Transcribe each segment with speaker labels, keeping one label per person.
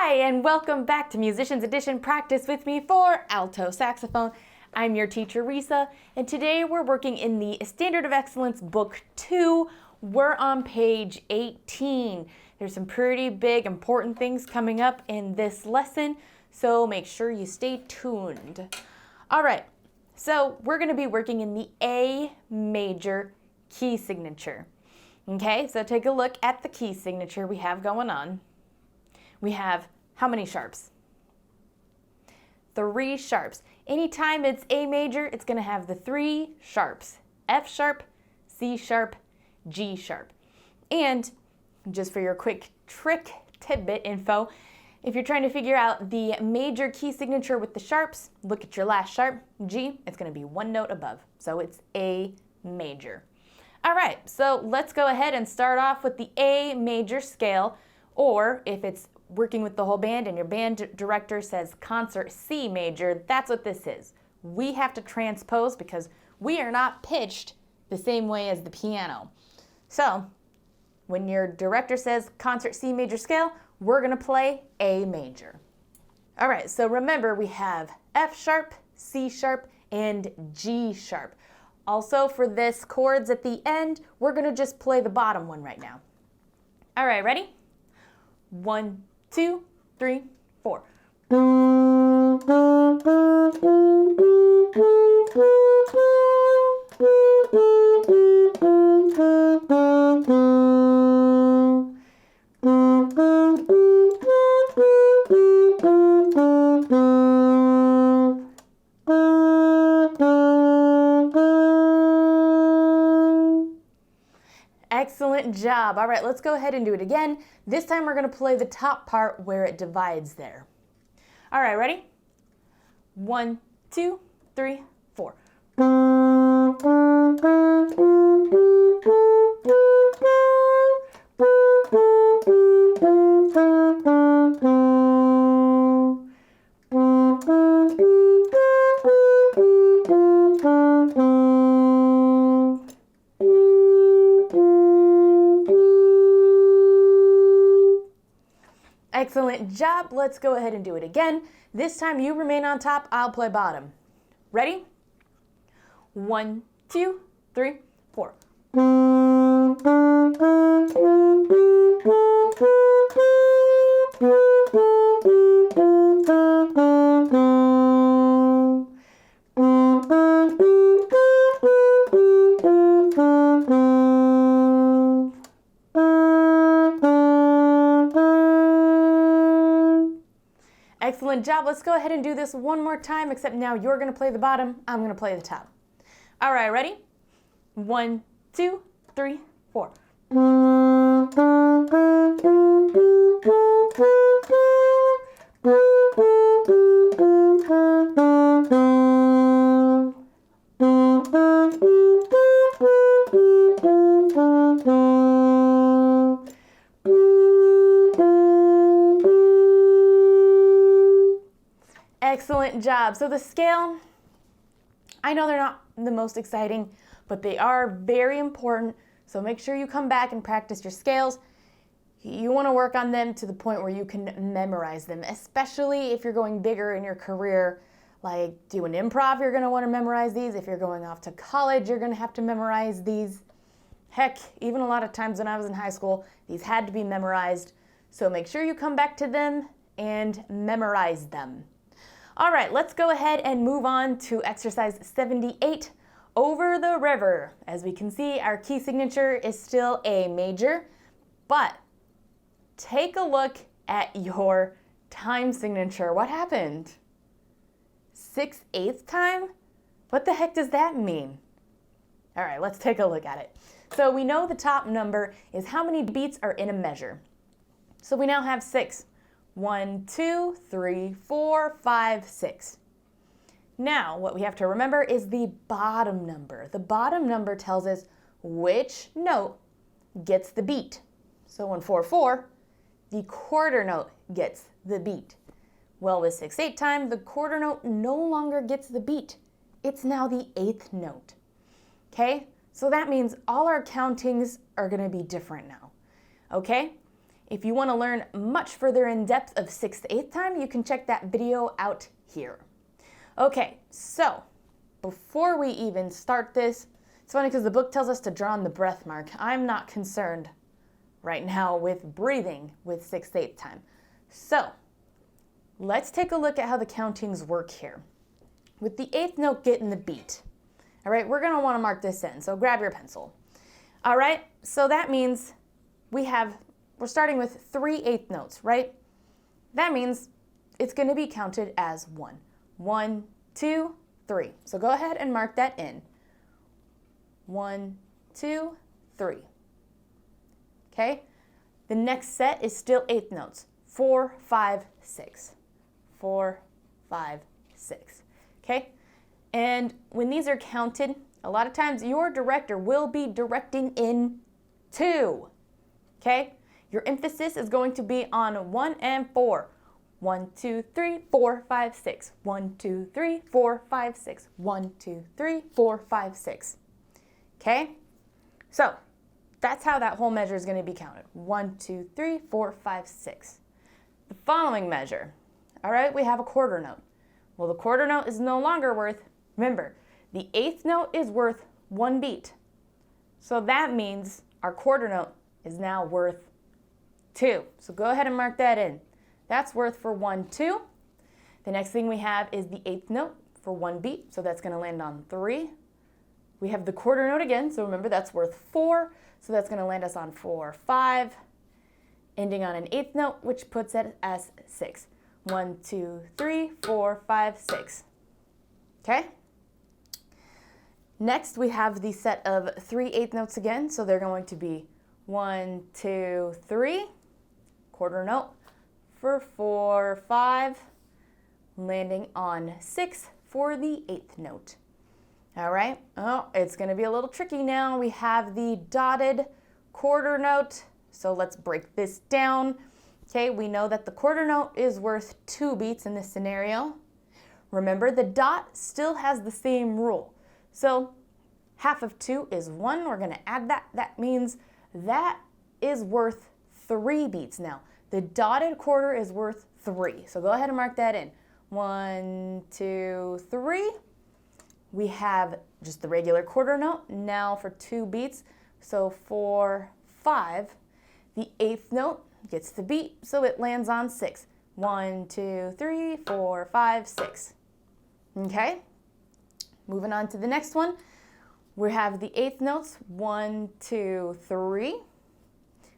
Speaker 1: Hi, and welcome back to Musicians Edition Practice with Me for Alto Saxophone. I'm your teacher, Reesa, and today we're working in the Standard of Excellence Book 2. We're on page 18. There's some pretty big, important things coming up in this lesson, so make sure you stay tuned. All right, so we're going to be working in the A major key signature. Okay, so take a look at the key signature we have going on. We have how many sharps? 3 sharps. Anytime it's A major, it's going to have the 3 sharps. F sharp, C sharp, G sharp. And just for your quick trick tidbit info, if you're trying to figure out the major key signature with the sharps, look at your last sharp, G, it's going to be 1 note above. So it's A major. All right, so let's go ahead and start off with the A major scale, or if it's working with the whole band and your band director says concert C major, that's what this is. We have to transpose because we are not pitched the same way as the piano. So when your director says concert C major scale, we're going to play A major. All right, so remember we have F sharp, C sharp, and G sharp. Also for this chords at the end, we're going to just play the bottom one right now. All right, ready? 1, 2, 3, 4. Excellent job. All right, let's go ahead and do it again. This time we're going to play the top part where it divides there. All right, ready? 1, 2, 3, 4. Excellent job. Let's go ahead and do it again. This time you remain on top, I'll play bottom. Ready? 1, 2, 3, 4. Excellent job. Let's go ahead and do this one more time, except now you're going to play the bottom, I'm going to play the top. All right, ready? 1, 2, 3, 4. Excellent job. So the scale, I know they're not the most exciting, but they are very important. So make sure you come back and practice your scales. You want to work on them to the point where you can memorize them, especially if you're going bigger in your career, like doing improv, you're going to want to memorize these. If you're going off to college, you're going to have to memorize these. Heck, even a lot of times when I was in high school, these had to be memorized. So make sure you come back to them and memorize them. All right, let's go ahead and move on to exercise 78, Over the River. As we can see, our key signature is still A major, but take a look at your time signature. What happened? 6/8 time? What the heck does that mean? All right, let's take a look at it. So we know the top number is how many beats are in a measure. So we now have 6. 1, 2, 3, 4, 5, 6. Now, what we have to remember is the bottom number. The bottom number tells us which note gets the beat. So in 4/4, the quarter note gets the beat. Well, with 6/8 time, the quarter note no longer gets the beat. It's now the 8th note. Okay? So that means all our countings are going to be different now. Okay? If you want to learn much further in depth of 6th to 8th time, you can check that video out here. Okay, so before we even start this, it's funny because the book tells us to draw on the breath mark. I'm not concerned right now with breathing with 6th to 8th time. So let's take a look at how the countings work here. With the 8th note getting the beat, all right, we're gonna wanna mark this in, so grab your pencil. All right, so that means we're starting with 3 8th notes, right? That means it's gonna be counted as 1. 1, 2, 3. So go ahead and mark that in. 1, 2, 3. Okay? The next set is still 8th notes. 4, 5, 6. 4, 5, 6. Okay? And when these are counted, a lot of times your director will be directing in 2. Okay? Your emphasis is going to be on 1 and 4. 1, 2, 3, 4, 5, 6. 1, 2, 3, 4, 5, 6. 1, 2, 3, 4, 5, 6. Okay? So that's how that whole measure is going to be counted. 1, 2, 3, 4, 5, 6. The following measure, all right, we have a quarter note. Well, the quarter note is no longer worth, remember, the 8th note is worth 1 beat. So that means our quarter note is now worth 2. So go ahead and mark that in. That's worth for 1, 2. The next thing we have is the 8th note for 1 beat. So that's going to land on 3. We have the quarter note again. So remember, that's worth 4. So that's going to land us on 4, 5. Ending on an 8th note, which puts it as 6. 1, 2, 3, 4, 5, 6. Okay? Next, we have the set of 3 8th notes again. So they're going to be 1, 2, 3. Quarter note for 4, 5, landing on 6 for the 8th note. All right, oh, it's going to be a little tricky now. We have the dotted quarter note, so let's break this down. Okay, we know that the quarter note is worth 2 beats in this scenario. Remember, the dot still has the same rule. So half of 2 is 1. We're going to add that. That means that is worth 3 beats now. The dotted quarter is worth 3. So go ahead and mark that in. 1, 2, 3. We have just the regular quarter note now for 2 beats. So 4, 5. The 8th note gets the beat, so it lands on 6. 1, 2, 3, 4, 5, 6. Okay? Moving on to the next one. We have the 8th notes, 1, 2, 3.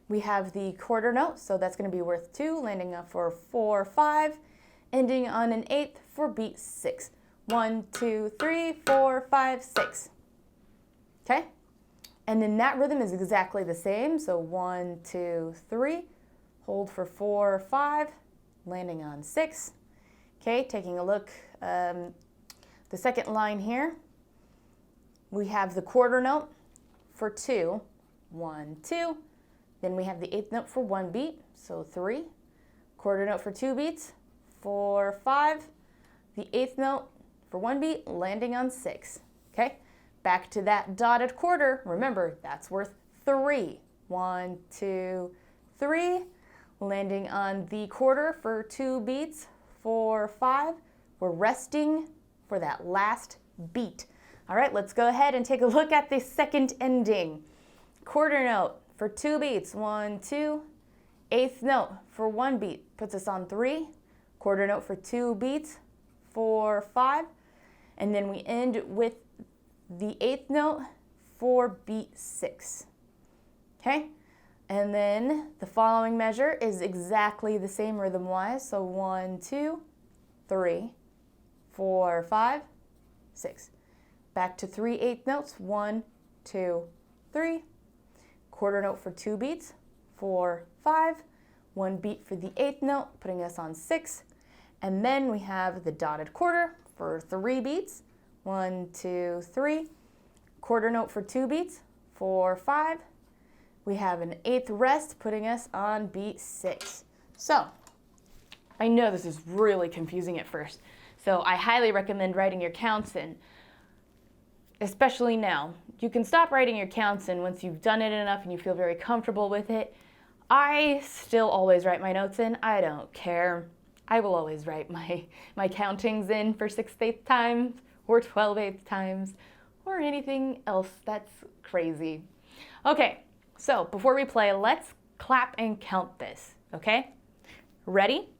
Speaker 1: We have the quarter note, so that's going to be worth 2, landing up for 4, 5, ending on an 8th for beat 6. 1, 2, 3, 4, 5, 6. Okay? And then that rhythm is exactly the same, so 1, 2, 3, hold for 4, 5, landing on 6. Okay, taking a look, the second line here, we have the quarter note for 2, 1, 2. Then we have the 8th note for 1 beat, so 3. Quarter note for 2 beats, 4, 5. The 8th note for 1 beat, landing on 6. Okay, back to that dotted quarter. Remember, that's worth 3. 1, 2, 3. Landing on the quarter for 2 beats, 4, 5. We're resting for that last beat. All right, let's go ahead and take a look at the second ending. Quarter note for 2 beats, 1, 2. 8th note for 1 beat puts us on 3. Quarter note for 2 beats, 4, 5. And then we end with the 8th note for beat 6. Okay? And then the following measure is exactly the same rhythm-wise. So 1, 2, 3, 4, 5, 6. Back to 3 8th notes. 1, 2, 3. Quarter note for 2 beats. 4, 5. 1 beat for the 8th note, putting us on 6. And then we have the dotted quarter for 3 beats. 1, 2, 3. Quarter note for 2 beats. 4, 5. We have an 8th rest, putting us on beat 6. So, I know this is really confusing at first, so I highly recommend writing your counts in, especially now. You can stop writing your counts in once you've done it enough and you feel very comfortable with it. I still always write my notes in. I don't care. I will always write my countings in for 6/8 times or 12/8 times or anything else that's crazy. Okay, so before we play, let's clap and count this, okay? Ready?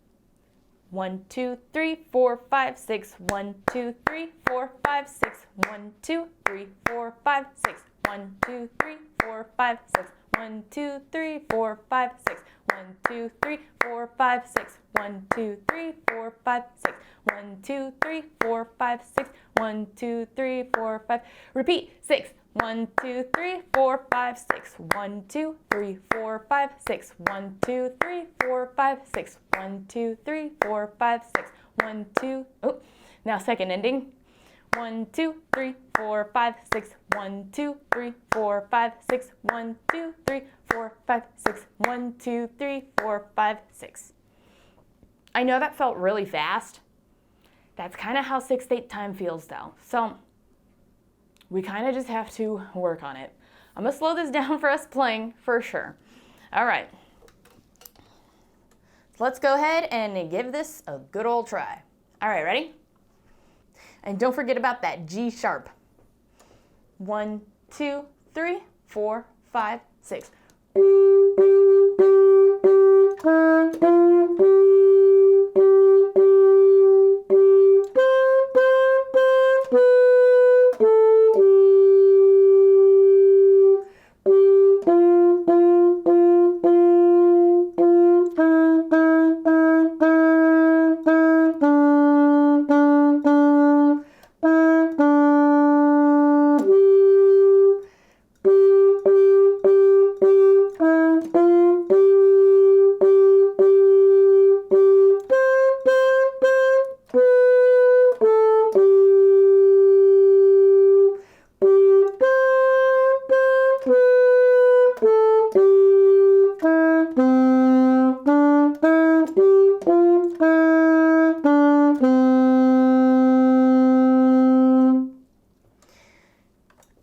Speaker 1: 1, 2, 3, 4, 5, 6. 1, 2, 3, 4, 5, 6. 1, 2, 3, 4, 5, 6. 1, 2, 3, 4, 5, 6. 1, 2, 3, 4, 5, 6. 1, 2, 3, 4, 5, 6. 1, 2, 3, 4, 5, 6. 1, 2, 3, 4, 5, 6. 1, 2, 3, 4, 5. Repeat. 6. 1, 2, 3, 4, 5, 6. 1, 2, 3, 4, 5, 6. 1, 2, 3, 4, 5, 6. 1, 2, 3, 4, 5, 6. 1, 2, oh, now second ending. 1, 2, 3, 4, 5, 6. 1, 2, 3, 4, 5, 6. 1, 2, 3, 4, 5, 6. 1, 2, 3, 4, 5, 6. I know that felt really fast. That's kind of how 6/8 time feels though. So we kind of just have to work on it. I'm gonna slow this down for us playing for sure. All right. Let's go ahead and give this a good old try. All right, ready? And don't forget about that G sharp. 1, 2, 3, 4, 5, 6.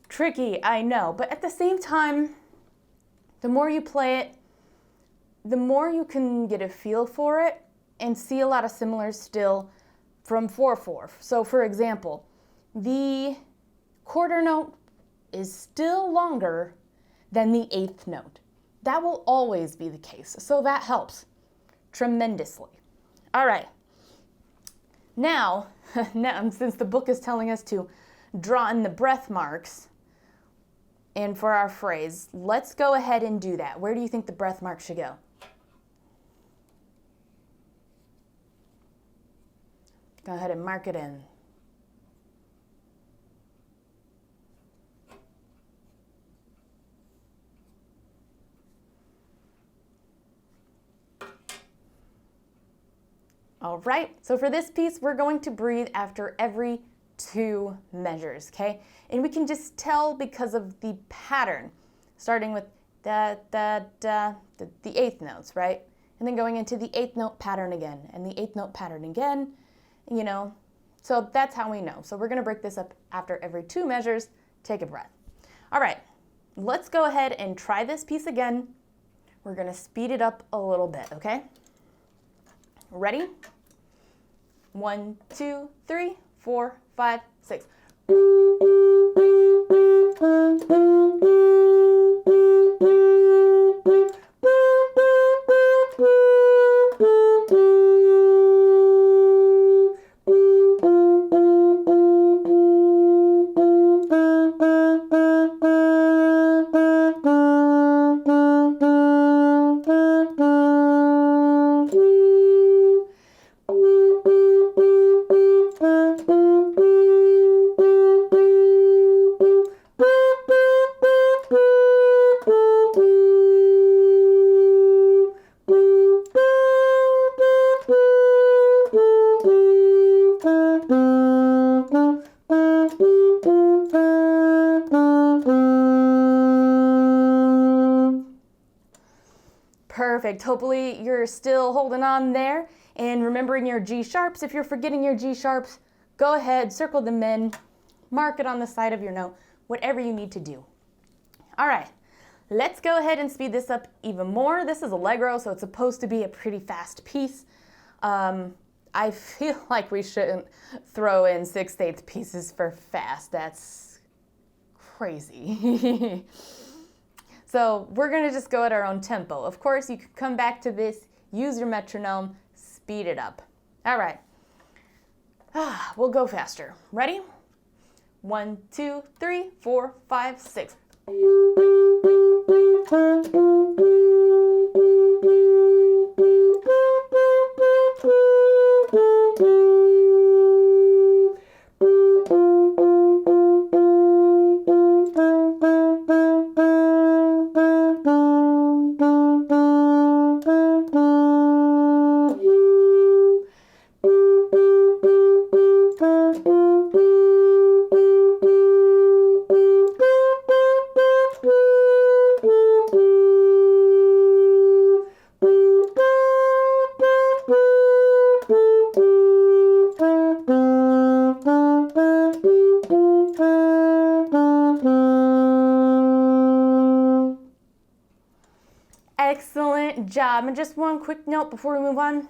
Speaker 1: Tricky, I know, but at the same time, the more you play it, the more you can get a feel for it and see a lot of similars still from 4/4. So for example, the quarter note is still longer than the 8th note. That will always be the case, so that helps tremendously. All right, now since the book is telling us to draw in the breath marks, and for our phrase, let's go ahead and do that. Where do you think the breath mark should go? Go ahead and mark it in. All right, so for this piece, we're going to breathe after every 2 measures, okay? And we can just tell because of the pattern, starting with the 8th notes, right? And then going into the 8th note pattern again, and the 8th note pattern again, you know? So that's how we know. So we're gonna break this up after every 2 measures. Take a breath. All right, let's go ahead and try this piece again. We're gonna speed it up a little bit, okay? Ready? 1, 2, 3, 4, 5, 6. Perfect. Hopefully you're still holding on there and remembering your G sharps. If you're forgetting your G sharps, go ahead, circle them in, mark it on the side of your note, whatever you need to do. All right, Let's go ahead and speed this up even more. This is Allegro, so it's supposed to be a pretty fast piece. I feel like we shouldn't throw in 6/8 pieces for fast. That's crazy. So we're gonna just go at our own tempo. Of course, you could come back to this, use your metronome, speed it up. All right, we'll go faster. Ready? 1, 2, 3, 4, 5, 6. Excellent job. And just one quick note before we move on.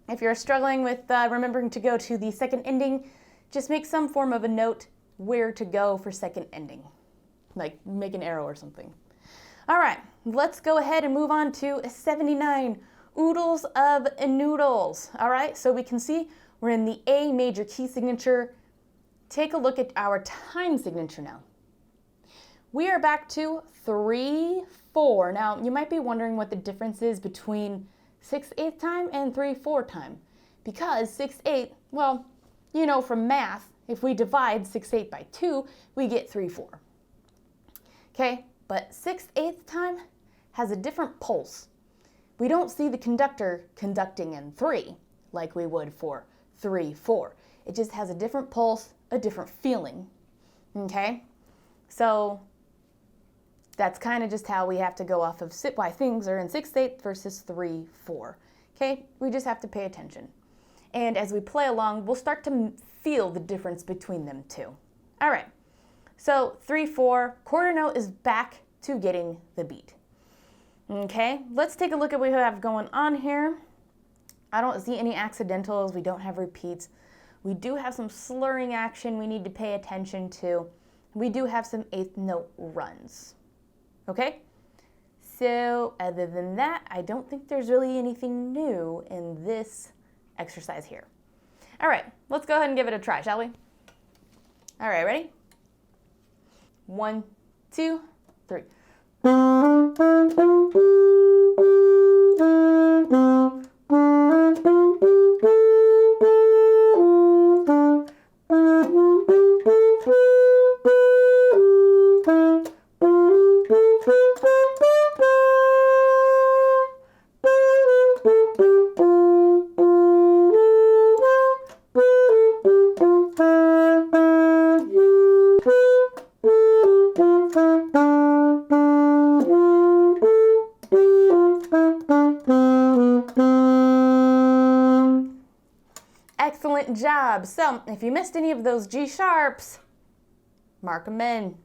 Speaker 1: If you're struggling with remembering to go to the second ending, just make some form of a note where to go for second ending. Like make an arrow or something. All right, let's go ahead and move on to 79, Oodles of Noodles. All right, so we can see we're in the A major key signature. Take a look at our time signature now. We are back to 3/4. Now, you might be wondering what the difference is between 6/8 time and 3/4 time. Because 6/8, well, you know from math, if we divide 6/8 by 2, we get 3/4. Okay, but 6/8 time has a different pulse. We don't see the conductor conducting in 3 like we would for 3/4. It just has a different pulse, a different feeling. Okay, so that's kind of just how we have to go off of why things are in 6/8 versus 3/4. Okay, we just have to pay attention. And as we play along, we'll start to feel the difference between them two. All right, so 3/4, quarter note is back to getting the beat. Okay, let's take a look at what we have going on here. I don't see any accidentals, we don't have repeats. We do have some slurring action we need to pay attention to. We do have some 8th note runs. Okay, so other than that, I don't think there's really anything new in this exercise here. All right, let's go ahead and give it a try, shall we? All right, ready? 1, 2, 3. Excellent job. So if you missed any of those G sharps, mark them in.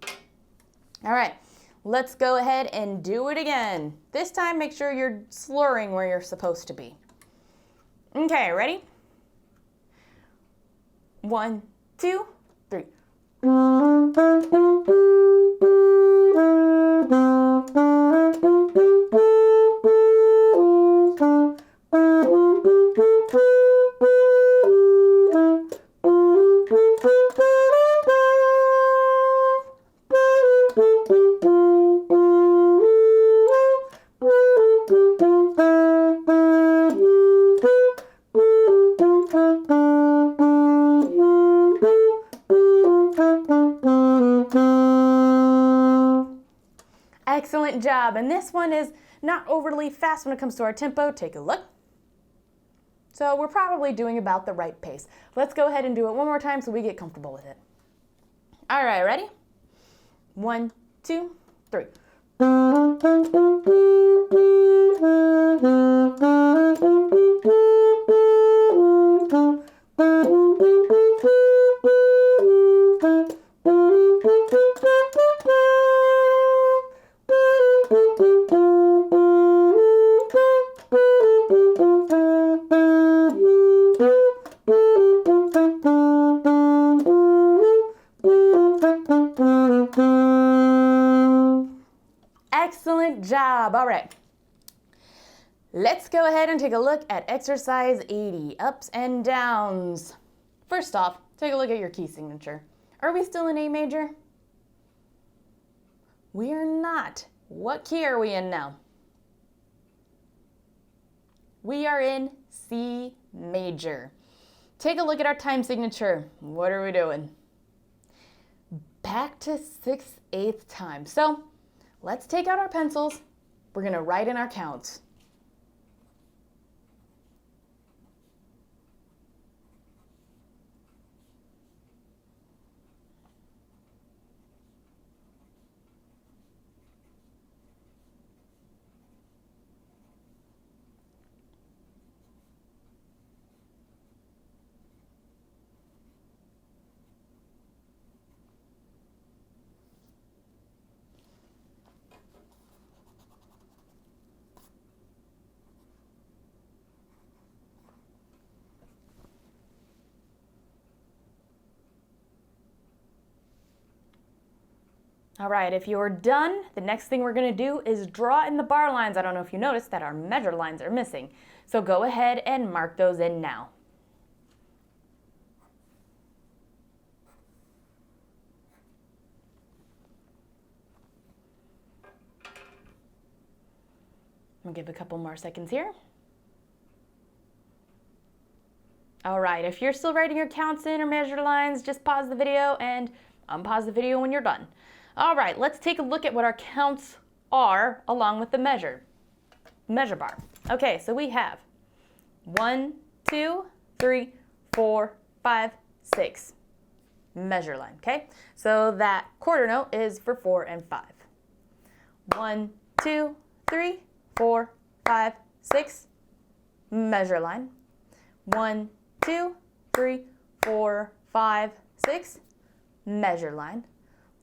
Speaker 1: All right, let's go ahead and do it again. This time, make sure you're slurring where you're supposed to be. Okay, ready? 1, 2, 3. Excellent job. And this one is not overly fast when it comes to our tempo. Take a look. So we're probably doing about the right pace. Let's go ahead and do it one more time so we get comfortable with it. All right, ready? 1, 2, 3. job. All right. Let's go ahead and take a look at exercise 80, ups and downs. First off, take a look at your key signature. Are we still in A major? We are not. What key are we in now? We are in C major. Take a look at our time signature. What are we doing? Back to 6/8 time. So let's take out our pencils. We're gonna write in our counts. All right, if you're done, the next thing we're gonna do is draw in the bar lines. I don't know if you noticed that our measure lines are missing. So go ahead and mark those in now. I'll give a couple more seconds here. All right, if you're still writing your counts in or measure lines, just pause the video and unpause the video when you're done. All right, let's take a look at what our counts are along with the measure bar. Okay, so we have 1, 2, 3, 4, 5, 6. Measure line, okay? So that quarter note is for 4 and 5. 1, 2, 3, 4, 5, 6. Measure line. 1, 2, 3, 4, 5, 6. Measure line.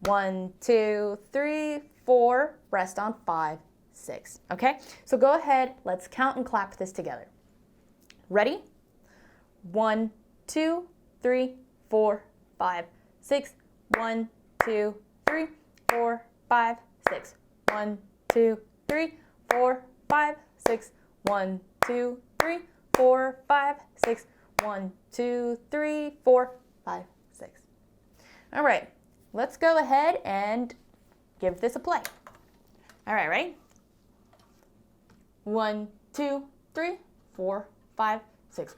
Speaker 1: 1, 2, 3, 4, rest on 5, 6. Okay, so go ahead, let's count and clap this together. Ready? 1, 2, 3, 4, 5, 6. 1, 2, 3, 4, 5, 6. 1, 2, 3, 4, 5, 6. 1, 2, 3, 4, 5, 6. 1, 2, 3, 4, 5, 6. All right. Let's go ahead and give this a play. All right, ready? 1, 2, 3, 4, 5, 6.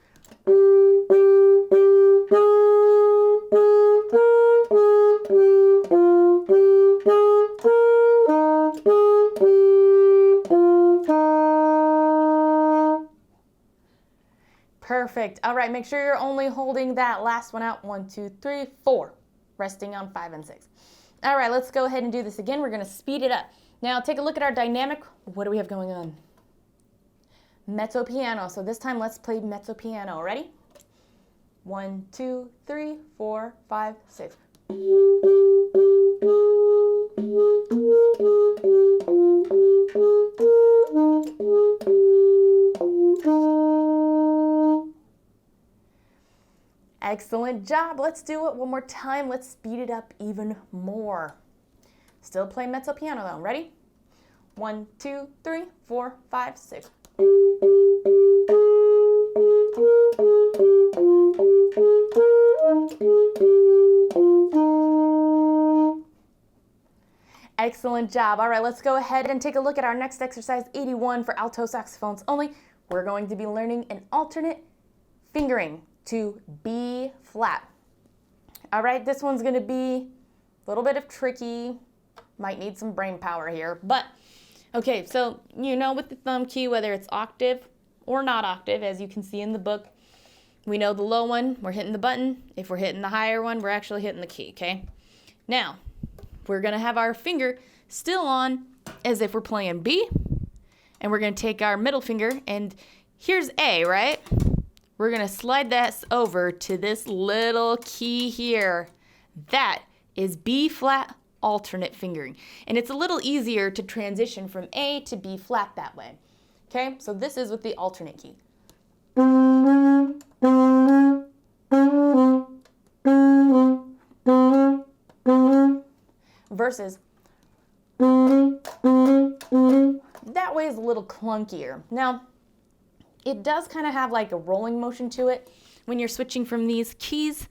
Speaker 1: Perfect. All right, make sure you're only holding that last one out. 1, 2, 3, 4. Resting on 5 and 6. All right, let's go ahead and do this again. We're going to speed it up. Now take a look at our dynamic. What do we have going on? Mezzo piano. So this time let's play mezzo piano. Ready? 1, 2, 3, 4, 5, 6. Excellent job. Let's do it one more time. Let's speed it up even more. Still play mezzo piano though. Ready? 1, 2, 3, 4, 5, 6. Excellent job. All right, let's go ahead and take a look at our next exercise, 81 for alto saxophones only. We're going to be learning an alternate fingering to B flat. All right, this one's gonna be a little bit of tricky, might need some brain power here, but okay, so you know with the thumb key, whether it's octave or not octave, as you can see in the book, we know the low one, we're hitting the button. If we're hitting the higher one, we're actually hitting the key, okay? Now, we're gonna have our finger still on as if we're playing B, and we're gonna take our middle finger, and here's A, right? We're gonna slide this over to this little key here. That is B flat alternate fingering. And it's a little easier to transition from A to B flat that way. Okay, so this is with the alternate key. Versus that that way is a little clunkier. Now, it does kind of have like a rolling motion to it when you're switching from these keys.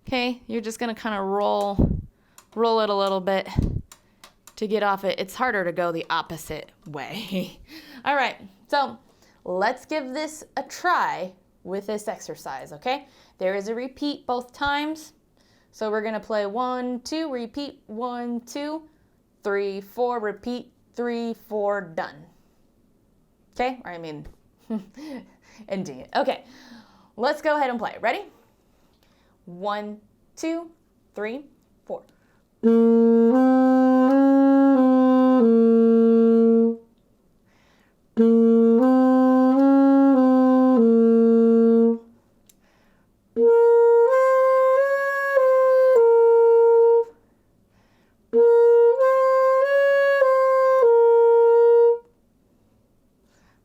Speaker 1: Okay, you're just gonna kind of roll it a little bit to get off it. It's harder to go the opposite way. All right, so let's give this a try with this exercise, okay? There is a repeat both times. So we're gonna play 1, 2, repeat, 1, 2, 3, 4, repeat, 3, 4, done. Okay, or I mean, ending it. Okay, let's go ahead and play. Ready? 1, 2, 3, 4.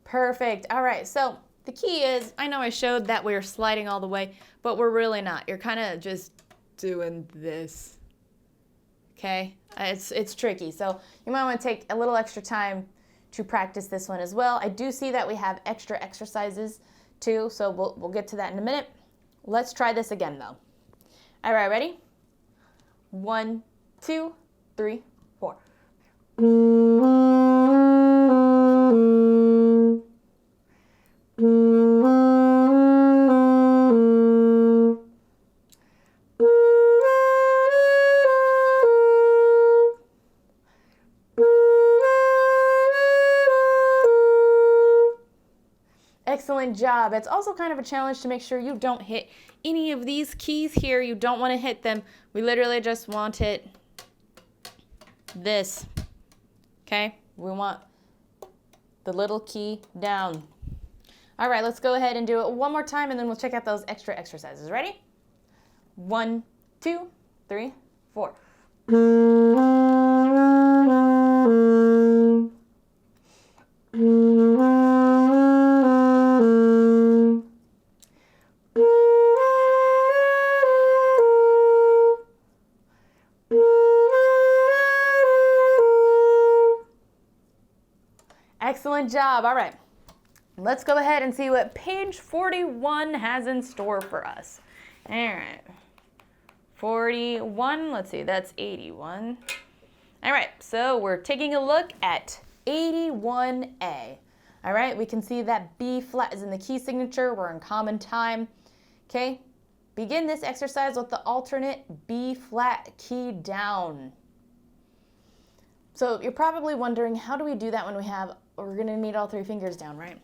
Speaker 1: Perfect. All right, so the key is, I know I showed that we're sliding all the way, but we're really not. You're kind of just doing this, okay? It's tricky, so you might want to take a little extra time to practice this one as well. I do see that we have extra exercises too, so we'll get to that in a minute. Let's try this again though. All right, ready? 1, 2, 3, 4. Excellent job. It's also kind of a challenge to make sure you don't hit any of these keys here. You don't want to hit them. We literally just want it this, okay? We want the little key down. All right, let's go ahead and do it one more time, and then we'll check out those extra exercises. Ready? 1, 2, 3, 4. Excellent job. All right, let's go ahead and see what page 41 has in store for us. All right, 41, let's see, that's 81. All right, so we're taking a look at 81A. All right, we can see that B flat is in the key signature. We're in common time. Okay, begin this exercise with the alternate B flat key down. So you're probably wondering, how do we do that when we're gonna need all 3 fingers down, right?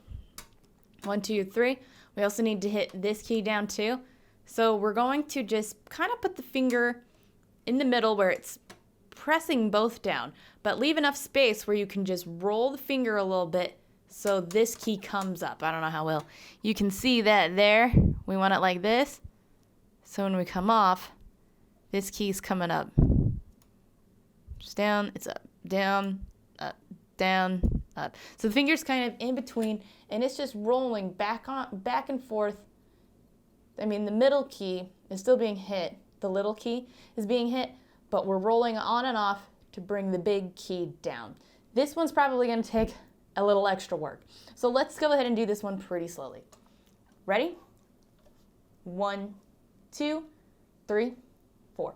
Speaker 1: 1, 2, 3. We also need to hit this key down too. So we're going to just kind of put the finger in the middle where it's pressing both down, but leave enough space where you can just roll the finger a little bit so this key comes up. I don't know how well you can see that there. We want it like this. So when we come off, this key's coming up. Just down, it's up, down, up, down, up. So the finger's kind of in between, and it's just rolling back and forth. I mean, the middle key is still being hit. The little key is being hit, but we're rolling on and off to bring the big key down. This one's probably going to take a little extra work. So let's go ahead and do this one pretty slowly. Ready? 1, 2, 3, 4.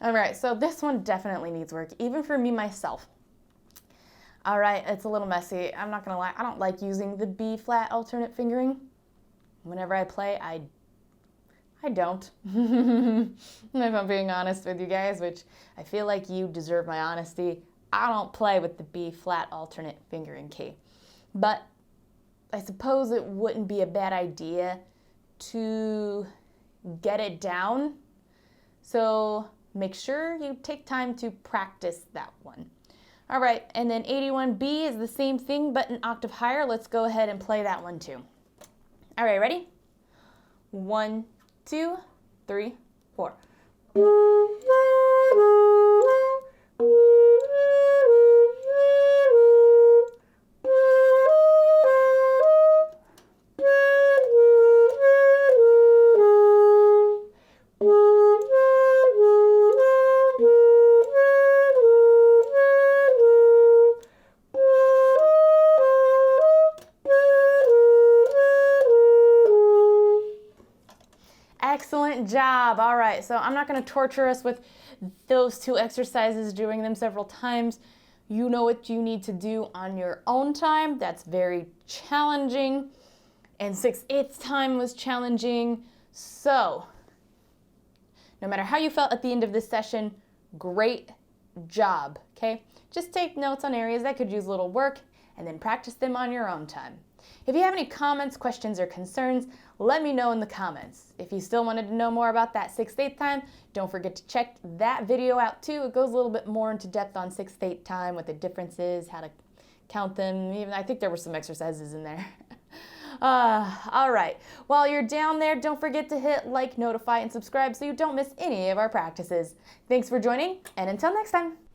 Speaker 1: All right, so this one definitely needs work, even for me myself. All right, it's a little messy. I'm not gonna lie, I don't like using the B flat alternate fingering. Whenever I play, I don't. If I'm being honest with you guys, which I feel like you deserve my honesty, I don't play with the B flat alternate fingering key. But I suppose it wouldn't be a bad idea to get it down. So make sure you take time to practice that one. All right, and then 81B is the same thing, but an octave higher. Let's go ahead and play that one too. All right, ready? 1, 2, 3, 4. Excellent job. All right, so I'm not going to torture us with those two exercises, doing them several times. You know what you need to do on your own time. That's very challenging. And 6/8 time was challenging. So, no matter how you felt at the end of this session, great job, okay? Just take notes on areas that could use a little work and then practice them on your own time. If you have any comments, questions, or concerns, let me know in the comments. If you still wanted to know more about that 6/8 time, don't forget to check that video out too. It goes a little bit more into depth on 6/8 time, what the difference is, how to count them. Even I think there were some exercises in there. All right. While you're down there, don't forget to hit like, notify, and subscribe so you don't miss any of our practices. Thanks for joining, and until next time.